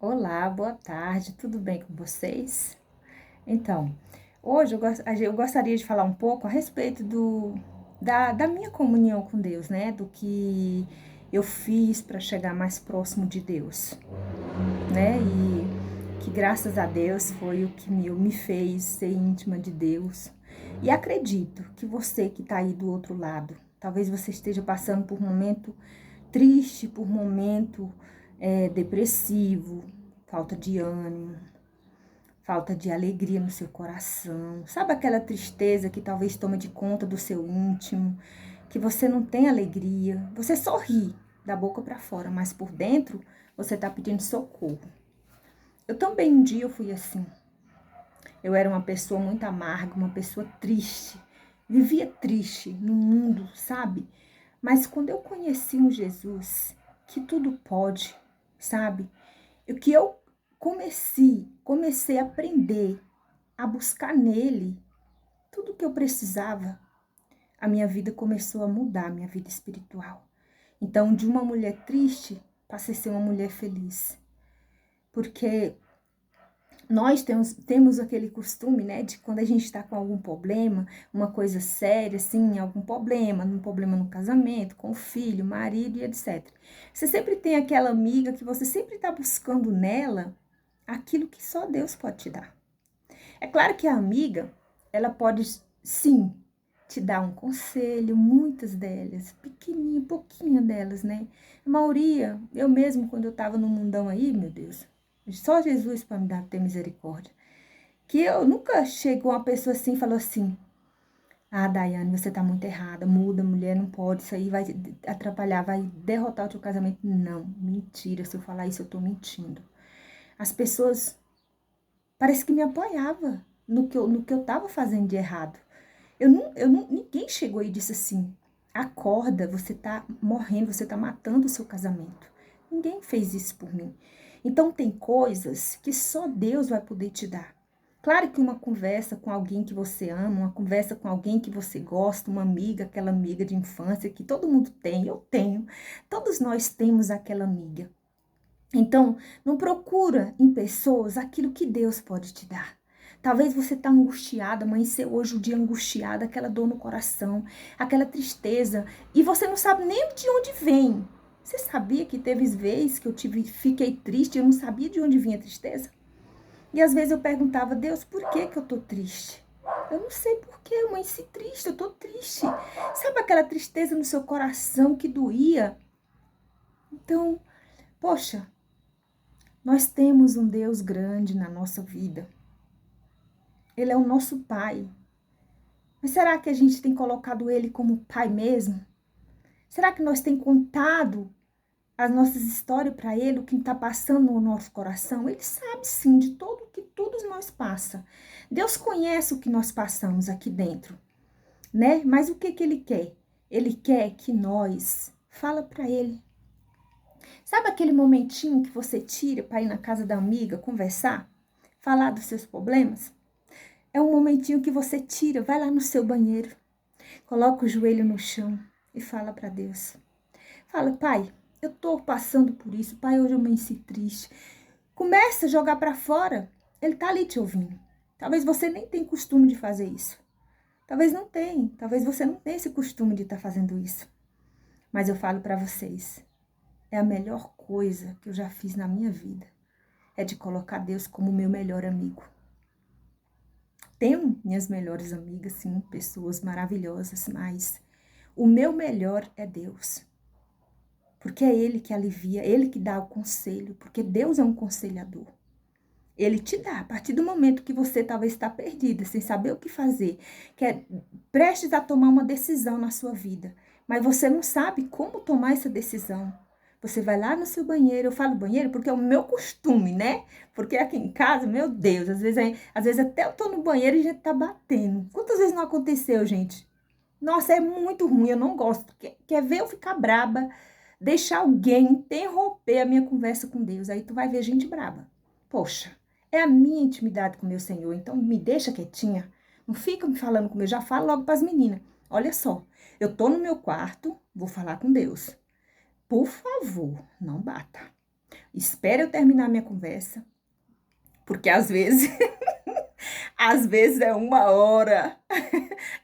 Olá, boa tarde, tudo bem com vocês? Então, hoje eu gostaria de falar um pouco a respeito da minha comunhão com Deus, né? Do que eu fiz para chegar mais próximo de Deus, né? E que graças a Deus foi o que me fez ser íntima de Deus. E acredito que você que está aí do outro lado, talvez você esteja passando por um momento triste, por um momento depressivo, falta de ânimo, falta de alegria no seu coração. Sabe aquela tristeza que talvez toma de conta do seu íntimo, que você não tem alegria, você sorri da boca para fora, mas por dentro você está pedindo socorro. Eu também um dia eu fui assim. Eu era uma pessoa muito amarga, uma pessoa triste. Vivia triste no mundo, sabe? Mas quando eu conheci um Jesus que tudo pode, sabe? O que eu comecei a aprender, a buscar nele tudo o que eu precisava, a minha vida começou a mudar, a minha vida espiritual. Então, de uma mulher triste, passei a ser uma mulher feliz. Porque nós temos aquele costume, né, de quando a gente está com algum problema, uma coisa séria, assim, algum problema, um problema no casamento, com o filho, marido e etc. Você sempre tem aquela amiga que você sempre está buscando nela aquilo que só Deus pode te dar. É claro que a amiga, ela pode sim te dar um conselho, muitas delas, pequenininha, pouquinha delas, né? A maioria, eu mesmo, quando eu estava no mundão aí, meu Deus, só Jesus para me dar, ter misericórdia. Que eu nunca chegou uma pessoa assim e falou assim: ah, Daiane, você tá muito errada, muda, mulher, não pode, isso aí vai atrapalhar, vai derrotar o teu casamento. Não, mentira, se eu falar isso, eu tô mentindo. As pessoas parece que me apoiava no que eu estava fazendo de errado. Ninguém chegou e disse assim: acorda, você tá morrendo, você tá matando o seu casamento. Ninguém fez isso por mim. Então tem coisas que só Deus vai poder te dar. Claro que uma conversa com alguém que você ama, uma conversa com alguém que você gosta, uma amiga, aquela amiga de infância que todo mundo tem, eu tenho, todos nós temos aquela amiga. Então, não procura em pessoas aquilo que Deus pode te dar. Talvez você está angustiada, amanheceu hoje o dia angustiada, aquela dor no coração, aquela tristeza, e você não sabe nem de onde vem. Você sabia que teve vezes que fiquei triste e eu não sabia de onde vinha a tristeza? E às vezes eu perguntava: Deus, por que que eu tô triste? Eu não sei por que eu amanheci triste, eu tô triste. Sabe aquela tristeza no seu coração que doía? Então, poxa, nós temos um Deus grande na nossa vida. Ele é o nosso Pai. Mas será que a gente tem colocado Ele como Pai mesmo? Será que nós temos contado as nossas histórias para Ele, o que está passando no nosso coração? Ele sabe sim de tudo que todos nós passa. Deus conhece o que nós passamos aqui dentro, né? Mas o que que Ele quer? Ele quer que nós fala para Ele. Sabe aquele momentinho que você tira para ir na casa da amiga conversar? Falar dos seus problemas? É um momentinho que você tira, vai lá no seu banheiro, coloca o joelho no chão e fala para Deus. Fala: Pai, eu tô passando por isso, Pai, hoje eu amanheci triste. Começa a jogar para fora, ele tá ali te ouvindo. Talvez você nem tenha costume de fazer isso. Talvez você não tenha esse costume de estar fazendo isso. Mas eu falo para vocês, é a melhor coisa que eu já fiz na minha vida, é de colocar Deus como meu melhor amigo. Tenho minhas melhores amigas, sim, pessoas maravilhosas, mas o meu melhor é Deus. Porque é Ele que alivia, Ele que dá o conselho, porque Deus é um conselhador. Ele te dá, a partir do momento que você talvez está perdida, sem saber o que fazer, que é prestes a tomar uma decisão na sua vida, mas você não sabe como tomar essa decisão. Você vai lá no seu banheiro, eu falo banheiro porque é o meu costume, né? Porque aqui em casa, meu Deus, às vezes até eu tô no banheiro e a gente tá batendo. Quantas vezes não aconteceu, gente? Nossa, é muito ruim, eu não gosto. Quer ver eu ficar braba, deixar alguém interromper a minha conversa com Deus, aí tu vai ver gente braba. Poxa, é a minha intimidade com o meu Senhor, então me deixa quietinha. Não fica me falando comigo, eu já falo logo para as meninas. Olha só, eu tô no meu quarto, vou falar com Deus. Por favor, não bata. espere eu terminar minha conversa, porque às vezes, às vezes é 1 hora,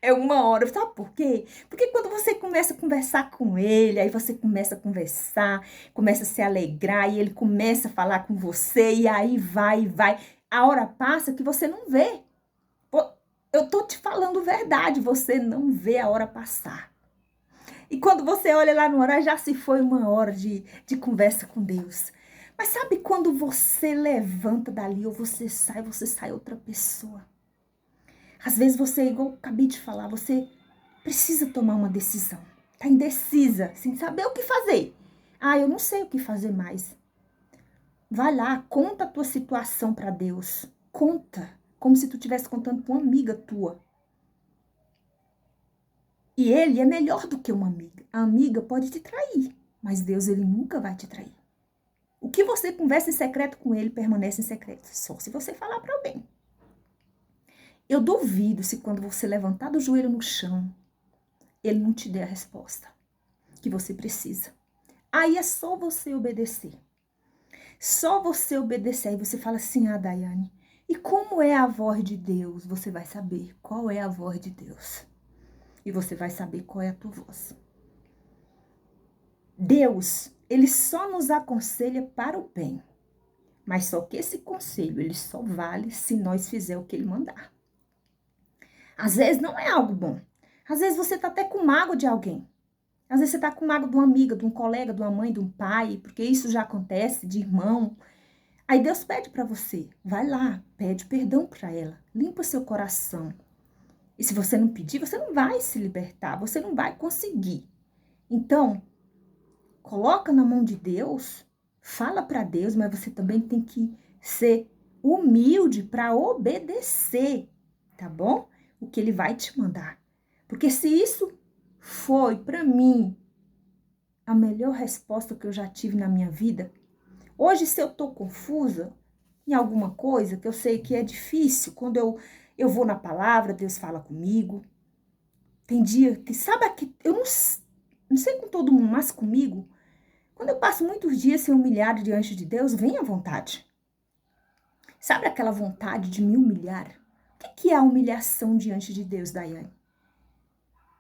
é 1 hora, sabe por quê? Porque quando você começa a conversar com ele, aí você começa a conversar, começa a se alegrar, e ele começa a falar com você, e aí vai, a hora passa que você não vê. Pô, eu tô te falando verdade, você não vê a hora passar. E quando você olha lá no horário, já se foi 1 hora de conversa com Deus. Mas sabe quando você levanta dali ou você sai outra pessoa? Às vezes você, igual eu acabei de falar, você precisa tomar uma decisão. Tá indecisa, sem saber o que fazer. Ah, eu não sei o que fazer mais. Vai lá, conta a tua situação para Deus. Conta, como se tu estivesse contando para uma amiga tua. E ele é melhor do que uma amiga. A amiga pode te trair, mas Deus, ele nunca vai te trair. O que você conversa em secreto com ele permanece em secreto, só se você falar para alguém. Eu duvido se quando você levantar do joelho no chão, ele não te der a resposta que você precisa. Aí é só você obedecer. Só você obedecer. Aí você fala assim, ah, Daiane, e como é a voz de Deus? Você vai saber qual é a voz de Deus. E você vai saber qual é a tua voz. Deus, ele só nos aconselha para o bem. Mas só que esse conselho, ele só vale se nós fizermos o que ele mandar. Às vezes não é algo bom. Às vezes você tá até com mágoa de alguém. Às vezes você tá com mágoa de uma amiga, de um colega, de uma mãe, de um pai, porque isso já acontece, de irmão. Aí Deus pede para você, vai lá, pede perdão para ela, limpa seu coração. E se você não pedir, você não vai se libertar, você não vai conseguir. Então, coloca na mão de Deus, fala para Deus, mas você também tem que ser humilde para obedecer, tá bom? O que ele vai te mandar. Porque se isso foi para mim a melhor resposta que eu já tive na minha vida, hoje se eu tô confusa em alguma coisa que eu sei que é difícil, quando eu vou na palavra, Deus fala comigo. Tem dia que, sabe, que eu não sei com todo mundo, mas comigo, quando eu passo muitos dias sem humilhar diante de Deus, vem a vontade. Sabe aquela vontade de me humilhar? O que é a humilhação diante de Deus, Daiane?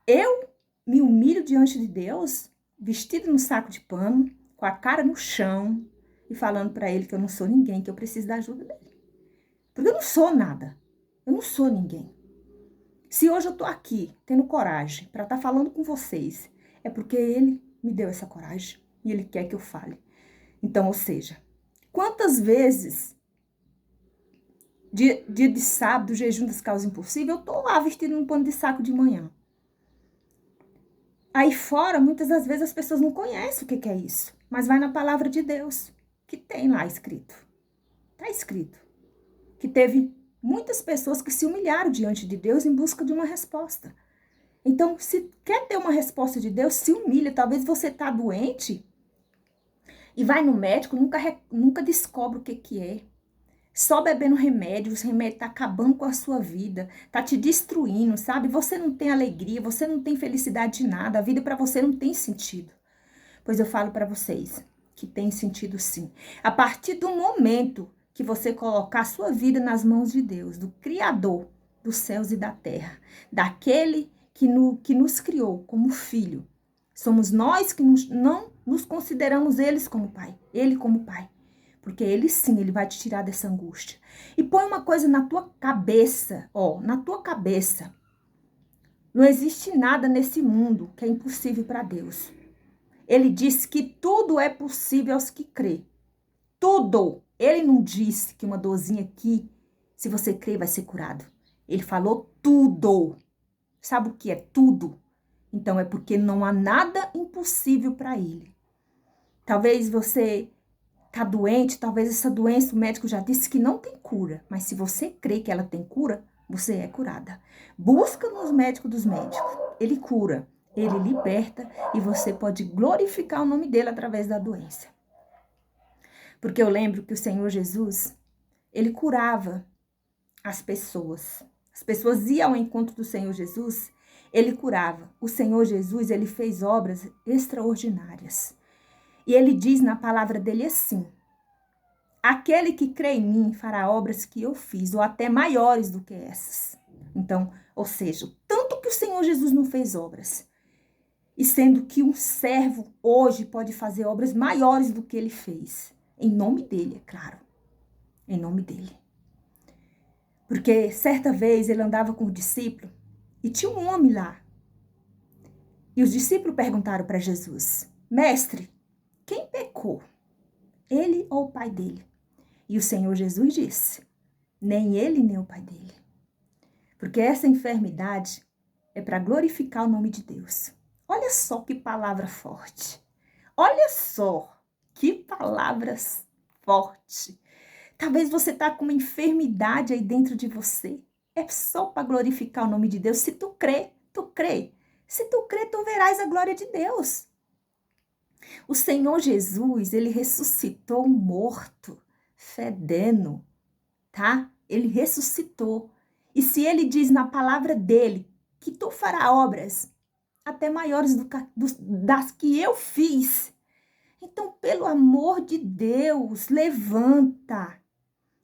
Eu me humilho diante de Deus, vestido no saco de pano, com a cara no chão e falando para ele que eu não sou ninguém, que eu preciso da ajuda dele. Porque eu não sou nada. Eu não sou ninguém. Se hoje eu tô aqui, tendo coragem para estar falando com vocês, é porque ele me deu essa coragem e ele quer que eu fale. Então, ou seja, quantas vezes, dia de sábado, jejum das causas impossíveis, eu tô lá vestido num pano de saco de manhã. Aí fora, muitas das vezes as pessoas não conhecem o que é isso, mas vai na palavra de Deus, que tem lá escrito. Tá escrito. Que teve muitas pessoas que se humilharam diante de Deus em busca de uma resposta. Então, se quer ter uma resposta de Deus, se humilha. Talvez você tá doente e vai no médico, nunca descobre o que é. Só bebendo remédio, os remédios tá acabando com a sua vida, tá te destruindo, sabe? Você não tem alegria, você não tem felicidade de nada, a vida para você não tem sentido. Pois eu falo para vocês que tem sentido sim. A partir do momento que você colocar a sua vida nas mãos de Deus, do Criador dos céus e da terra, daquele que nos criou como filho. Somos nós que não nos consideramos ele como pai. Porque ele sim, ele vai te tirar dessa angústia. E põe uma coisa na tua cabeça, na tua cabeça. Não existe nada nesse mundo que é impossível para Deus. Ele disse que tudo é possível aos que crê. Tudo. Ele não disse que uma dorzinha aqui, se você crer, vai ser curado. Ele falou tudo. Sabe o que é tudo? Então é porque não há nada impossível para ele. Talvez você tá doente, talvez essa doença, o médico já disse que não tem cura. Mas se você crê que ela tem cura, você é curada. Busca nos médicos dos médicos. Ele cura, ele liberta e você pode glorificar o nome dele através da doença. Porque eu lembro que o Senhor Jesus, ele curava as pessoas. As pessoas iam ao encontro do Senhor Jesus, ele curava. O Senhor Jesus, ele fez obras extraordinárias. E ele diz na palavra dele assim, Aquele que crê em mim fará obras que eu fiz, ou até maiores do que essas. Então, ou seja, tanto que o Senhor Jesus não fez obras, e sendo que um servo hoje pode fazer obras maiores do que ele fez. Em nome dele, é claro. Em nome dele. Porque certa vez ele andava com o discípulo e tinha um homem lá. E os discípulos perguntaram para Jesus: Mestre, quem pecou? Ele ou o pai dele? E o Senhor Jesus disse: nem ele nem o pai dele. Porque essa enfermidade é para glorificar o nome de Deus. Olha só que palavra forte. Olha só que palavras fortes. Talvez você está com uma enfermidade aí dentro de você. É só para glorificar o nome de Deus. Se tu crê, tu crê. Se tu crê, tu verás a glória de Deus. O Senhor Jesus, ele ressuscitou um morto, fedendo, tá? Ele ressuscitou. E se ele diz na palavra dele que tu fará obras até maiores das que eu fiz, então, pelo amor de Deus, levanta.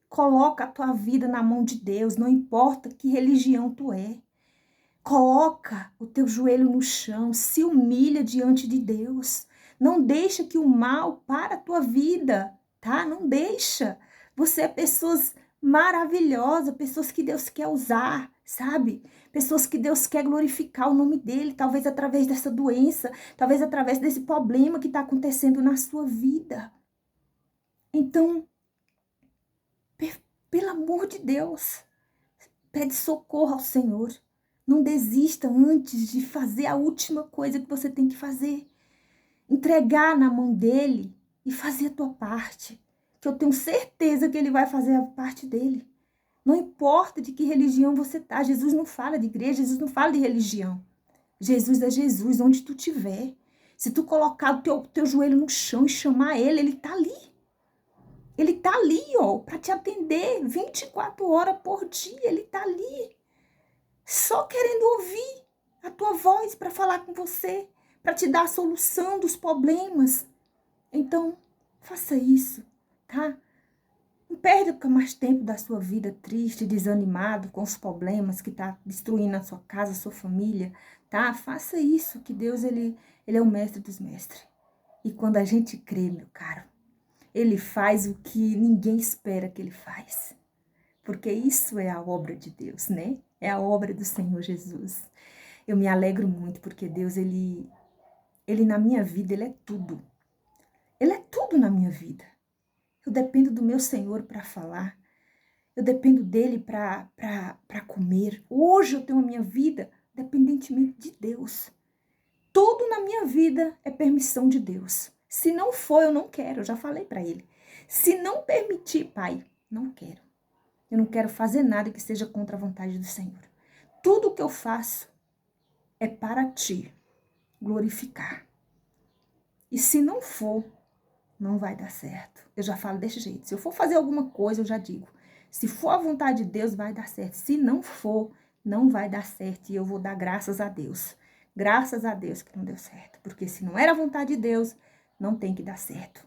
Coloca a tua vida na mão de Deus, não importa que religião tu é. Coloca o teu joelho no chão, se humilha diante de Deus. Não deixa que o mal para a tua vida, tá? Não deixa. Você é pessoas maravilhosas, pessoas que Deus quer usar, sabe? Pessoas que Deus quer glorificar o nome dele, talvez através dessa doença, talvez através desse problema que está acontecendo na sua vida. Então, pelo amor de Deus, pede socorro ao Senhor. Não desista antes de fazer a última coisa que você tem que fazer. Entregar na mão dele e fazer a tua parte. Que eu tenho certeza que ele vai fazer a parte dele. Não importa de que religião você tá. Jesus não fala de igreja, Jesus não fala de religião. Jesus é Jesus, onde tu estiver. Se tu colocar o teu joelho no chão e chamar ele, ele tá ali. Ele tá ali, ó, para te atender 24 horas por dia. Ele tá ali. Só querendo ouvir a tua voz para falar com você, para te dar a solução dos problemas. Então, faça isso, tá? Não perca mais tempo da sua vida triste, desanimado com os problemas que tá destruindo a sua casa, a sua família, tá? Faça isso, que Deus, ele é o mestre dos mestres. E quando a gente crê, meu caro, ele faz o que ninguém espera que ele faz. Porque isso é a obra de Deus, né? É a obra do Senhor Jesus. Eu me alegro muito porque Deus, ele na minha vida, ele é tudo. Ele é tudo na minha vida. Eu dependo do meu Senhor para falar. Eu dependo dele para comer. Hoje eu tenho a minha vida dependentemente de Deus. Tudo na minha vida é permissão de Deus. Se não for, eu não quero. Eu já falei para ele. Se não permitir, Pai, não quero. Eu não quero fazer nada que seja contra a vontade do Senhor. Tudo que eu faço é para ti glorificar. E se não for, não vai dar certo. Eu já falo desse jeito. Se eu for fazer alguma coisa, eu já digo. Se for a vontade de Deus, vai dar certo. Se não for, não vai dar certo. E eu vou dar graças a Deus. Graças a Deus que não deu certo. Porque se não era a vontade de Deus, não tem que dar certo.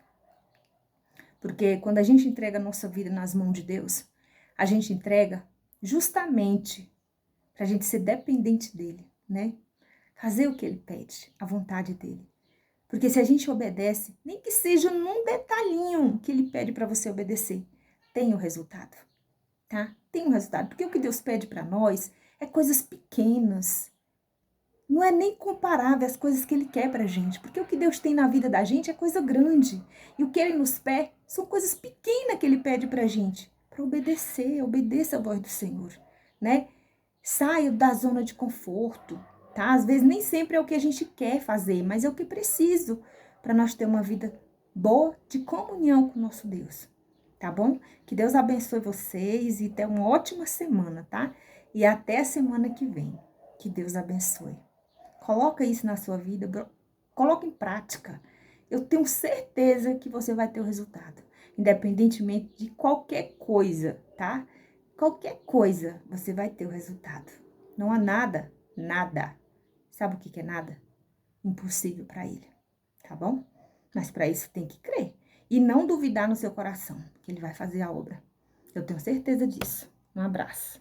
Porque quando a gente entrega a nossa vida nas mãos de Deus, a gente entrega justamente para a gente ser dependente dele, né? Fazer o que ele pede, a vontade dele. Porque se a gente obedece, nem que seja num detalhinho que ele pede para você obedecer, tem o resultado, tá? Tem o resultado. Porque o que Deus pede para nós é coisas pequenas. Não é nem comparável às coisas que ele quer pra gente. Porque o que Deus tem na vida da gente é coisa grande. E o que ele nos pede são coisas pequenas que ele pede pra gente. Para obedecer, obedeça a voz do Senhor, né? Saia da zona de conforto, tá? Às vezes nem sempre é o que a gente quer fazer, mas é o que preciso para nós ter uma vida boa de comunhão com o nosso Deus, tá bom? Que Deus abençoe vocês e tenha uma ótima semana, tá? E até a semana que vem. Que Deus abençoe. Coloca isso na sua vida, coloca em prática. Eu tenho certeza que você vai ter o resultado, independentemente de qualquer coisa, tá? Qualquer coisa, você vai ter o resultado. Não há nada, nada. Sabe o que é nada? Impossível para ele, tá bom? Mas para isso tem que crer. e não duvidar no seu coração que ele vai fazer a obra. Eu tenho certeza disso. Um abraço.